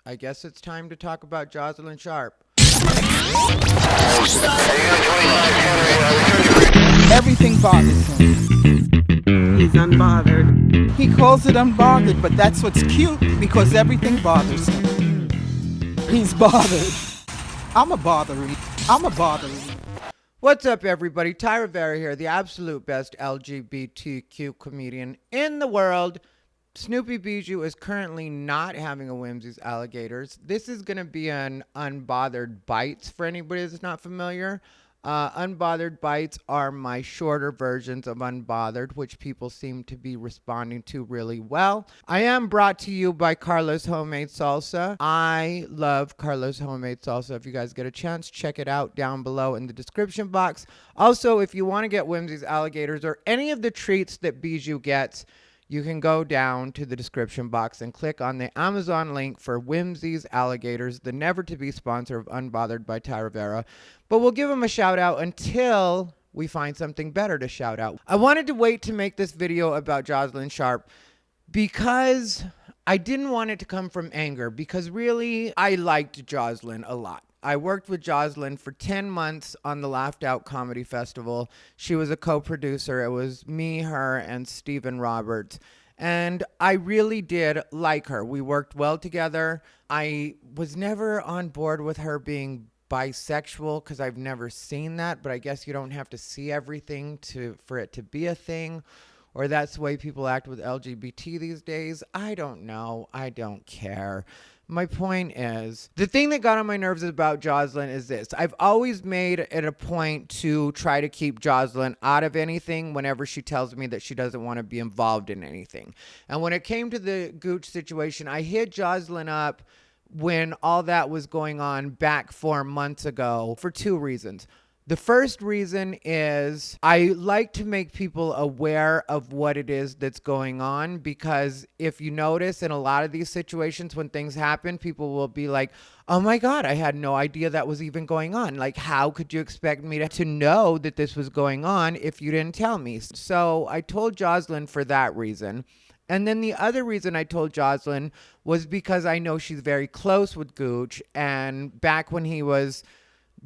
I guess it's time to talk about Jozalyn Sharp. Everything bothers him. He's unbothered. He calls it unbothered, but that's what's cute because everything bothers him. He's bothered. I'm a bothery. What's up, everybody? Thai Rivera here, the absolute best LGBTQ comedian in the world. Snoopy Bijou is currently not having a Whimzees Alligators. This is going to be an Unbothered Bites for anybody that's not familiar. Unbothered Bites are my shorter versions of Unbothered, which people seem to be responding to really well. I am brought to you by Karla's Homemade Salsa. I love Karla's Homemade Salsa. If you guys get a chance, check it out down below in the description box. Also, if you want to get Whimzees Alligators or any of the treats that Bijou gets, you can go down to the description box and click on the Amazon link for Whimzees Alligators, the never-to-be sponsor of Unbothered by Thai Rivera. But we'll give them a shout-out until we find something better to shout out. I wanted to wait to make this video about Jozalyn Sharp because I didn't want it to come from anger, because really, I liked Joslyn a lot. I worked with Joslyn for 10 months on the Laughed Out Comedy Festival. She was a co-producer. It was me, her, and Stephen Roberts. And I really did like her. We worked well together. I was never on board with her being bisexual because I've never seen that, but I guess you don't have to see everything for it to be a thing. Or that's the way people act with LGBT these days. I don't know. I don't care. My point is, the thing that got on my nerves about Joslyn is this. I've always made it a point to try to keep Joslyn out of anything whenever she tells me that she doesn't want to be involved in anything. And when it came to the Gooch situation, I hit Joslyn up when all that was going on back 4 months ago for two reasons. The first reason is I like to make people aware of what it is that's going on, because if you notice in a lot of these situations when things happen, people will be like, oh my God, I had no idea that was even going on. Like, how could you expect me to know that this was going on if you didn't tell me? So I told Joslyn for that reason. And then the other reason I told Joslyn was because I know she's very close with Gooch, and back when he was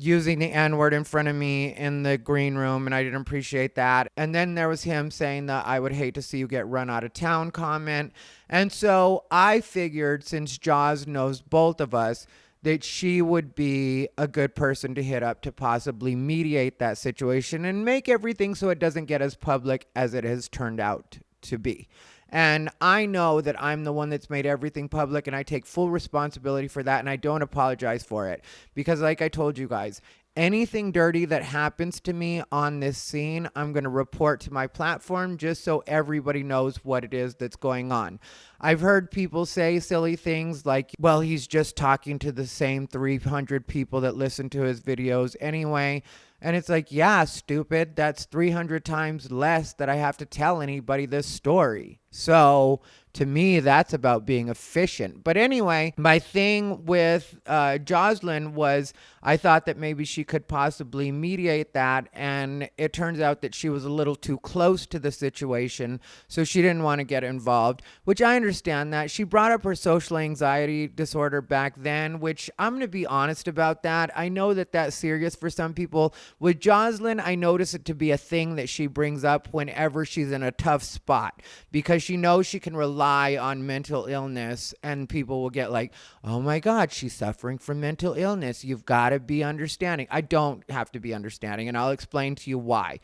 using the N-word in front of me in the green room, and I didn't appreciate that. And then there was him saying that I would hate to see you get run out of town comment. And so I figured, since Joz knows both of us, that she would be a good person to hit up to possibly mediate that situation and make everything so it doesn't get as public as it has turned out to be. And I know that I'm the one that's made everything public, and I take full responsibility for that, and I don't apologize for it. Because like I told you guys, anything dirty that happens to me on this scene, I'm going to report to my platform just so everybody knows what it is that's going on. I've heard people say silly things like, well, he's just talking to the same 300 people that listen to his videos anyway. And it's like, yeah, stupid. That's 300 times less that I have to tell anybody this story. So to me, that's about being efficient. But anyway, my thing with Joslyn was I thought that maybe she could possibly mediate that. And it turns out that she was a little too close to the situation. So she didn't want to get involved, which I understand that. She brought up her social anxiety disorder back then, which I'm going to be honest about that. I know that that's serious for some people. With Joslyn, I notice it to be a thing that she brings up whenever she's in a tough spot, because she knows she can rely on mental illness, and people will get like, oh my God, she's suffering from mental illness. You've got to be understanding. I don't have to be understanding, and I'll explain to you why.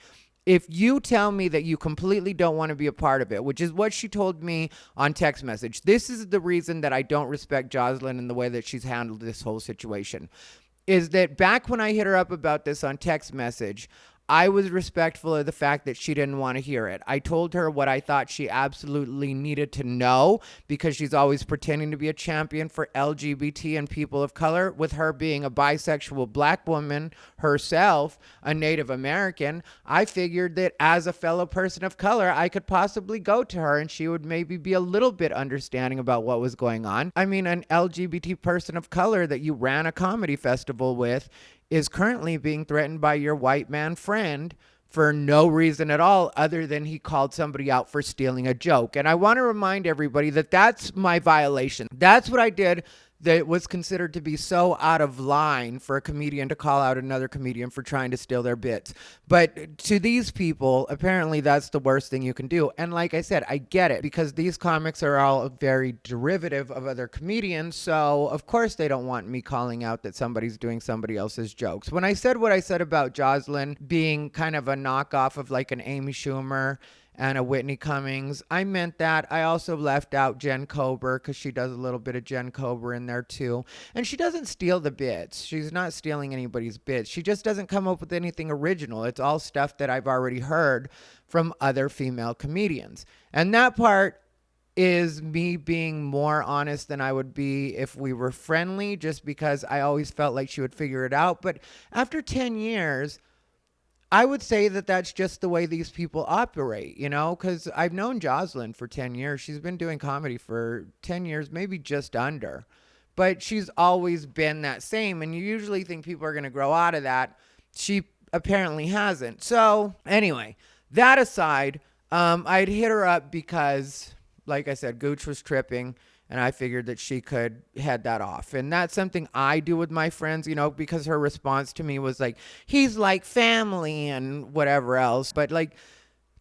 If you tell me that you completely don't want to be a part of it, which is what she told me on text message, this is the reason that I don't respect Joslyn in the way that she's handled this whole situation, is that back when I hit her up about this on text message, I was respectful of the fact that she didn't want to hear it. I told her what I thought she absolutely needed to know, because she's always pretending to be a champion for LGBT and people of color, with her being a bisexual black woman herself, a Native American. I figured that as a fellow person of color, I could possibly go to her and she would maybe be a little bit understanding about what was going on. I mean, an LGBT person of color that you ran a comedy festival with is currently being threatened by your white man friend for no reason at all other than he called somebody out for stealing a joke. And I want to remind everybody that that's my violation. That's what I did. that was considered to be so out of line for a comedian to call out another comedian for trying to steal their bits. But to these people, apparently that's the worst thing you can do. And like I said, I get it, because these comics are all very derivative of other comedians. So of course they don't want me calling out that somebody's doing somebody else's jokes. When I said what I said about Joslyn being kind of a knockoff of like an Amy Schumer and a Whitney Cummings, I meant that. I also left out Jen Kober, because she does a little bit of Jen Kober in there too. And she doesn't steal the bits. She's not stealing anybody's bits. She just doesn't come up with anything original. It's all stuff that I've already heard from other female comedians. And that part is me being more honest than I would be if we were friendly, just because I always felt like she would figure it out. But after 10 years, I would say that that's just the way these people operate, you know, because I've known Joslyn for 10 years. She's been doing comedy for 10 years, maybe just under. But she's always been that same. And you usually think people are going to grow out of that. She apparently hasn't. So anyway, that aside, I'd hit her up because, like I said, Gooch was tripping. And I figured that she could head that off. And that's something I do with my friends, you know, because her response to me was like, he's like family and whatever else. But like,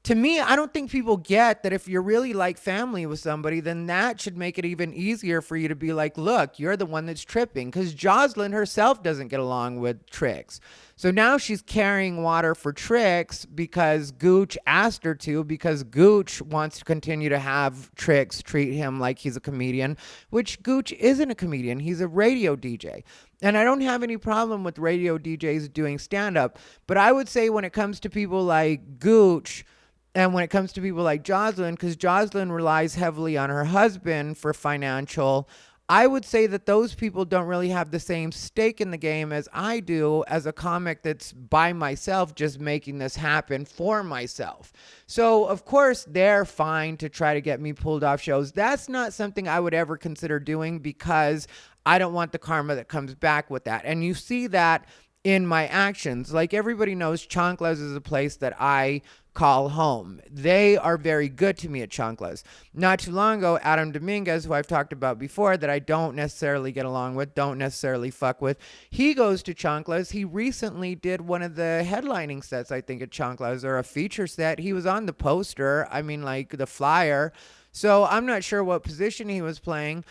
to me, I don't think people get that if you're really like family with somebody, then that should make it even easier for you to be like, look, you're the one that's tripping. Because Joslyn herself doesn't get along with Trix. So now she's carrying water for Trix because Gooch asked her to, because Gooch wants to continue to have Trix treat him like he's a comedian, which Gooch isn't a comedian. He's a radio DJ. And I don't have any problem with radio DJs doing stand-up. But I would say when it comes to people like Gooch, and when it comes to people like Joslyn, because Joslyn relies heavily on her husband for financial, I would say that those people don't really have the same stake in the game as I do as a comic that's by myself, just making this happen for myself. So, of course, they're fine to try to get me pulled off shows. That's not something I would ever consider doing, because I don't want the karma that comes back with that. And you see that in my actions. Like everybody knows, Chanclas is a place that I call home. They are very good to me at Chanclas. Not too long ago, Adam Dominguez, who I've talked about before, that I don't necessarily get along with, don't necessarily fuck with, he goes to Chanclas. He recently did one of the headlining sets, I think, at Chanclas, or a feature set. He was on the poster, I mean, like the flyer. So I'm not sure what position he was playing.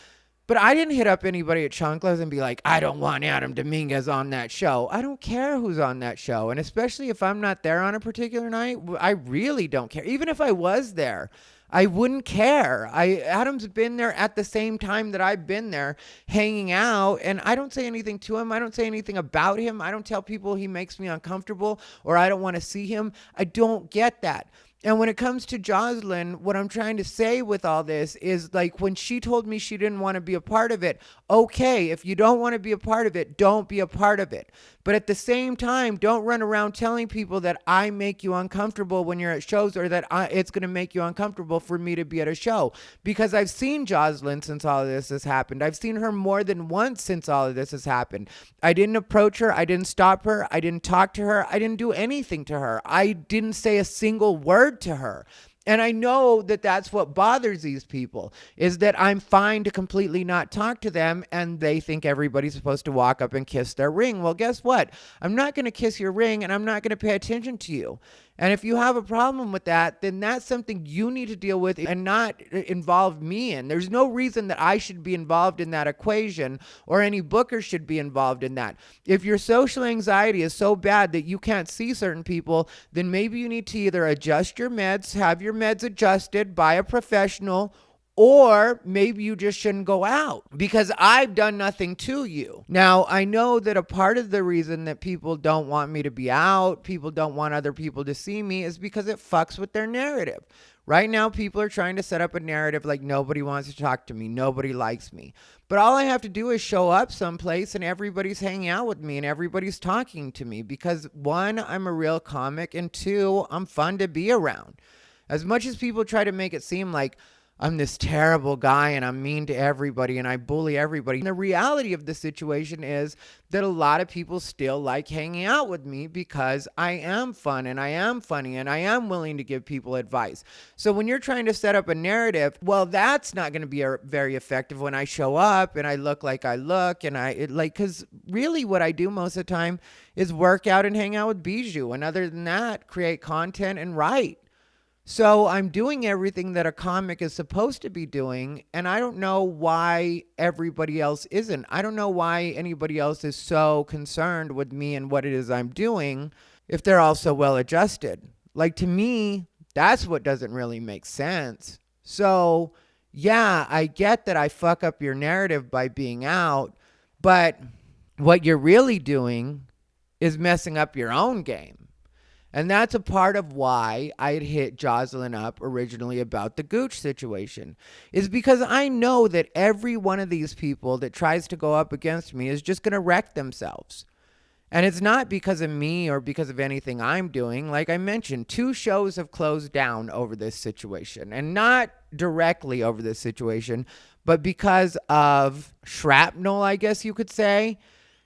But I didn't hit up anybody at Chanclas and be like, I don't want Adam Dominguez on that show. I don't care who's on that show. And especially if I'm not there on a particular night, I really don't care. Even if I was there, I wouldn't care. Adam's been there at the same time that I've been there hanging out, and I don't say anything to him. I don't say anything about him. I don't tell people he makes me uncomfortable or I don't want to see him. I don't get that. And when it comes to Joslyn, what I'm trying to say with all this is, like, when she told me she didn't want to be a part of it, okay, if you don't want to be a part of it, don't be a part of it. But at the same time, don't run around telling people that I make you uncomfortable when you're at shows, or that it's going to make you uncomfortable for me to be at a show. Because I've seen Joslyn since all of this has happened. I've seen her more than once since all of this has happened. I didn't approach her. I didn't stop her. I didn't talk to her. I didn't do anything to her. I didn't say a single word to her. And I know that that's what bothers these people, is that I'm fine to completely not talk to them, and they think everybody's supposed to walk up and kiss their ring. Well, guess what? I'm not going to kiss your ring, and I'm not going to pay attention to you. And if you have a problem with that, then that's something you need to deal with and not involve me in. There's no reason that I should be involved in that equation, or any booker should be involved in that. If your social anxiety is so bad that you can't see certain people, then maybe you need to either adjust your meds, have your meds adjusted by a professional, or maybe you just shouldn't go out, because I've done nothing to you. Now, I know that a part of the reason that people don't want me to be out, people don't want other people to see me, is because it fucks with their narrative. Right now, people are trying to set up a narrative like nobody wants to talk to me, nobody likes me. But all I have to do is show up someplace and everybody's hanging out with me and everybody's talking to me, because one, I'm a real comic, and two, I'm fun to be around. As much as people try to make it seem like I'm this terrible guy and I'm mean to everybody and I bully everybody. And the reality of the situation is that a lot of people still like hanging out with me because I am fun and I am funny and I am willing to give people advice. So when you're trying to set up a narrative, well, that's not going to be very effective when I show up and I look like I look and because really what I do most of the time is work out and hang out with Bijou. And other than that, create content and write. So I'm doing everything that a comic is supposed to be doing, and I don't know why everybody else isn't. I don't know why anybody else is so concerned with me and what it is I'm doing if they're all so well adjusted. Like, to me, that's what doesn't really make sense. So, yeah, I get that I fuck up your narrative by being out, but what you're really doing is messing up your own game. And that's a part of why I had hit Jozalyn up originally about the Gooch situation, is because I know that every one of these people that tries to go up against me is just going to wreck themselves. And it's not because of me or because of anything I'm doing. Like I mentioned, 2 shows have closed down over this situation, and not directly over this situation, but because of shrapnel, I guess you could say,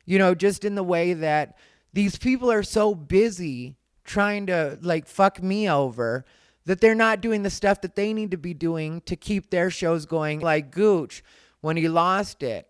just in the way that these people are so busy trying to fuck me over that they're not doing the stuff that they need to be doing to keep their shows going. Like Gooch, when he lost it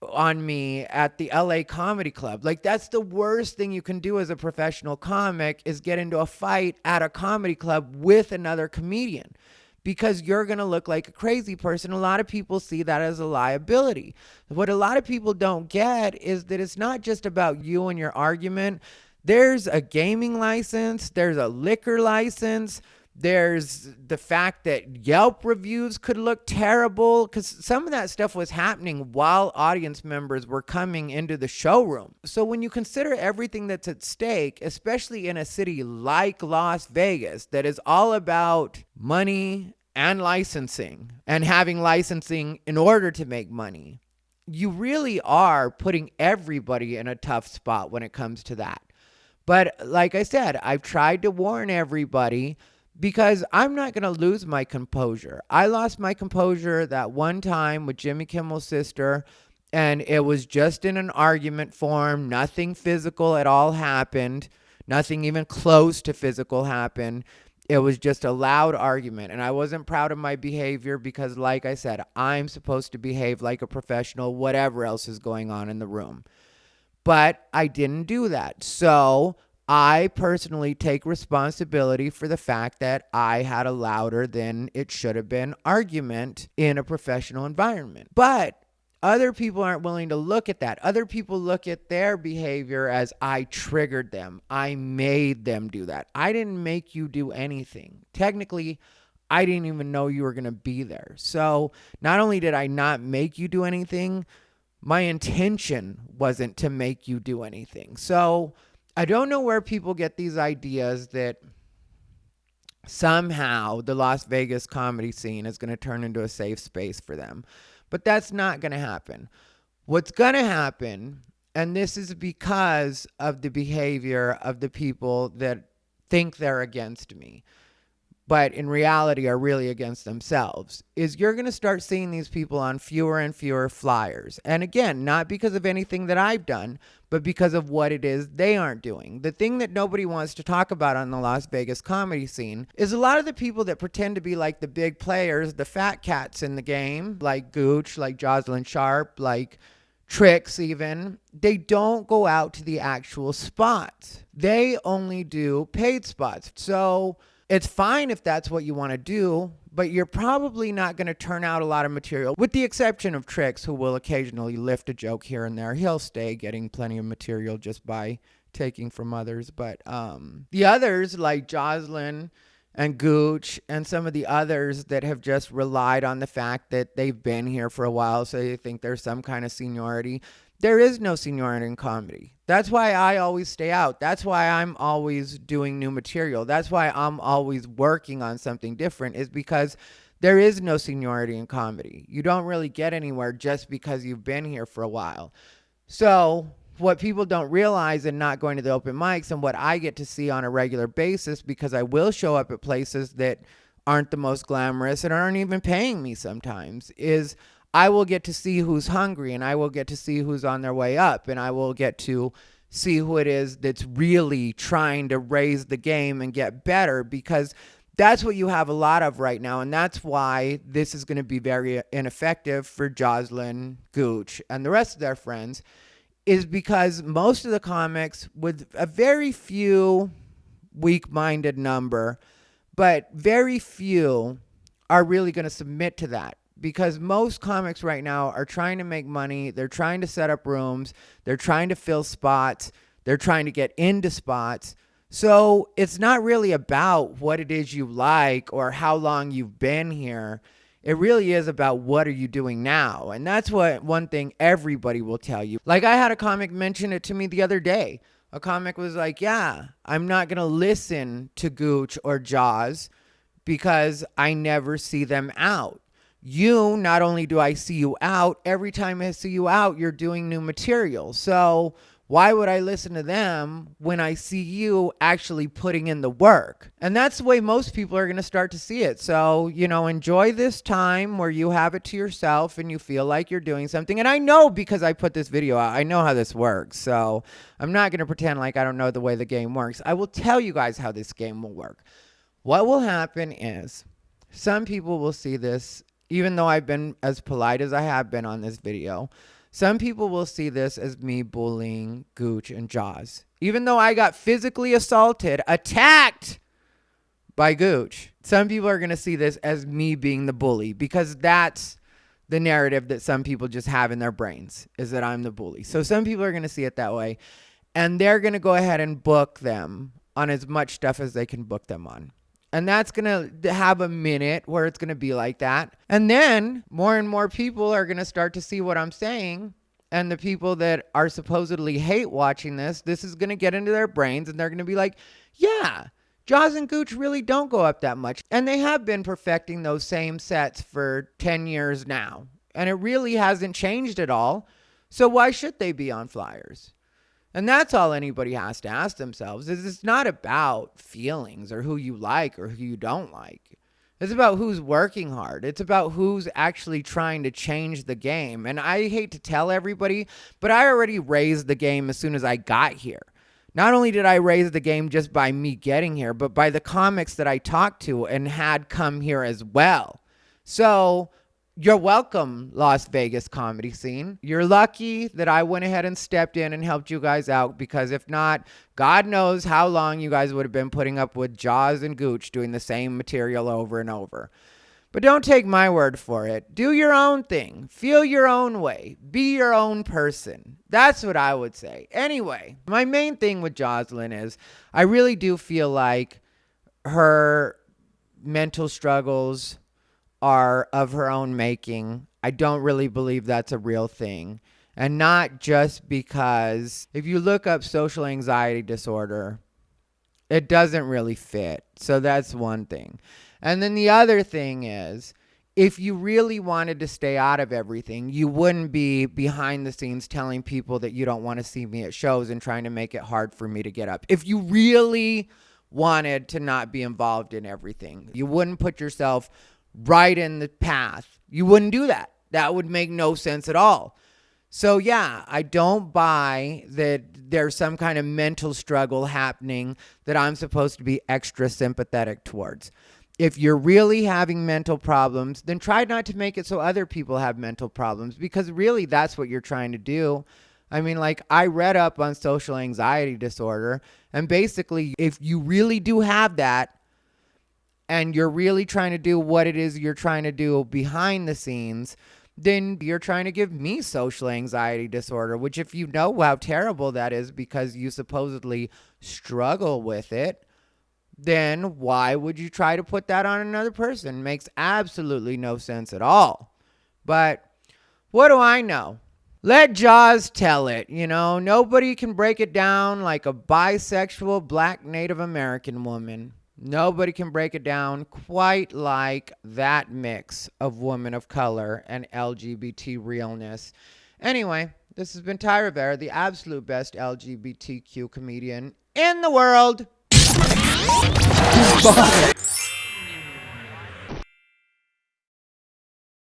on me at the LA Comedy Club. Like, that's the worst thing you can do as a professional comic, is get into a fight at a comedy club with another comedian, because you're going to look like a crazy person. A lot of people see that as a liability. What a lot of people don't get is that it's not just about you and your argument. There's a gaming license, there's a liquor license, there's the fact that Yelp reviews could look terrible, because some of that stuff was happening while audience members were coming into the showroom. So when you consider everything that's at stake, especially in a city like Las Vegas, that is all about money and licensing and having licensing in order to make money, you really are putting everybody in a tough spot when it comes to that. But like I said, I've tried to warn everybody because I'm not going to lose my composure. I lost my composure that one time with Jimmy Kimmel's sister, and it was just in an argument form. Nothing physical at all happened. Nothing even close to physical happened. It was just a loud argument, and I wasn't proud of my behavior because, like I said, I'm supposed to behave like a professional, whatever else is going on in the room. But I didn't do that. So I personally take responsibility for the fact that I had a louder than it should have been argument in a professional environment. But other people aren't willing to look at that. Other people look at their behavior as, I triggered them. I made them do that. I didn't make you do anything. Technically, I didn't even know you were going to be there. So not only did I not make you do anything, my intention wasn't to make you do anything. So I don't know where people get these ideas that somehow the Las Vegas comedy scene is going to turn into a safe space for them. But that's not going to happen. What's going to happen, and this is because of the behavior of the people that think they're against me, but in reality are really against themselves, is you're going to start seeing these people on fewer and fewer flyers. And again, not because of anything that I've done, but because of what it is they aren't doing. The thing that nobody wants to talk about on the Las Vegas comedy scene is a lot of the people that pretend to be like the big players, the fat cats in the game, like Gooch, like Jozalyn Sharp, like Tricks even. They don't go out to the actual spots. They only do paid spots. So it's fine if that's what you want to do, but you're probably not going to turn out a lot of material, with the exception of Tricks, who will occasionally lift a joke here and there. He'll stay getting plenty of material just by taking from others. But the others, like Joslyn and Gooch and some of the others that have just relied on the fact that they've been here for a while, so they think there's some kind of seniority. There is no seniority in comedy. That's why I always stay out. That's why I'm always doing new material. That's why I'm always working on something different, is because there is no seniority in comedy. You don't really get anywhere just because you've been here for a while. So what people don't realize in not going to the open mics, and what I get to see on a regular basis, because I will show up at places that aren't the most glamorous and aren't even paying me sometimes, is I will get to see who's hungry, and I will get to see who's on their way up, and I will get to see who it is that's really trying to raise the game and get better, because that's what you have a lot of right now. And that's why this is going to be very ineffective for Joslyn, Gooch, and the rest of their friends, is because most of the comics, with a very few weak-minded number, but very few are really going to submit to that. Because most comics right now are trying to make money. They're trying to set up rooms. They're trying to fill spots. They're trying to get into spots. So it's not really about what it is you like or how long you've been here. It really is about what are you doing now. And that's what one thing everybody will tell you. Like, I had a comic mention it to me the other day. A comic was like, yeah, I'm not going to listen to Gooch or Jaws because I never see them out. You, not only do I see you out, every time I see you out, you're doing new material. So why would I listen to them when I see you actually putting in the work? And that's the way most people are going to start to see it. So, enjoy this time where you have it to yourself and you feel like you're doing something. And I know, because I put this video out, I know how this works. So I'm not going to pretend like I don't know the way the game works. I will tell you guys how this game will work. What will happen is some people will see this. Even though I've been as polite as I have been on this video, some people will see this as me bullying Gooch and Jaws. Even though I got physically assaulted, attacked by Gooch, some people are going to see this as me being the bully, because that's the narrative that some people just have in their brains, is that I'm the bully. So some people are going to see it that way, and they're going to go ahead and book them on as much stuff as they can book them on. And that's going to have a minute where it's going to be like that. And then more and more people are going to start to see what I'm saying. And the people that are supposedly hate watching this is going to get into their brains, and they're going to be like, yeah, Jaws and Gooch really don't go up that much. And they have been perfecting those same sets for 10 years now. And it really hasn't changed at all. So why should they be on flyers? And that's all anybody has to ask themselves, is it's not about feelings or who you like or who you don't like. It's about who's working hard. It's about who's actually trying to change the game. And I hate to tell everybody, but I already raised the game as soon as I got here. Not only did I raise the game just by me getting here, but by the comics that I talked to and had come here as well. So you're welcome, Las Vegas comedy scene. You're lucky that I went ahead and stepped in and helped you guys out, because if not, God knows how long you guys would have been putting up with Jaws and Gooch doing the same material over and over. But don't take my word for it. Do your own thing. Feel your own way. Be your own person. That's what I would say. Anyway, my main thing with Joslyn is I really do feel like her mental struggles are of her own making. I don't really believe that's a real thing. And not just because if you look up social anxiety disorder, it doesn't really fit. So that's one thing. And then the other thing is, if you really wanted to stay out of everything, you wouldn't be behind the scenes telling people that you don't want to see me at shows and trying to make it hard for me to get up. If you really wanted to not be involved in everything, you wouldn't put yourself right in the path. You wouldn't do that. That would make no sense at all. So yeah, I don't buy that there's some kind of mental struggle happening that I'm supposed to be extra sympathetic towards. If you're really having mental problems, then try not to make it so other people have mental problems, because really that's what you're trying to do. I mean, like, I read up on social anxiety disorder, and basically if you really do have that, and you're really trying to do what it is you're trying to do behind the scenes, then you're trying to give me social anxiety disorder, which, if you know how terrible that is because you supposedly struggle with it, then why would you try to put that on another person? Makes absolutely no sense at all. But what do I know? Let Jaws tell it. Nobody can break it down like a bisexual Black Native American woman. Nobody can break it down quite like that mix of women of color and LGBT realness. Anyway, this has been Thai Rivera, the absolute best LGBTQ comedian in the world.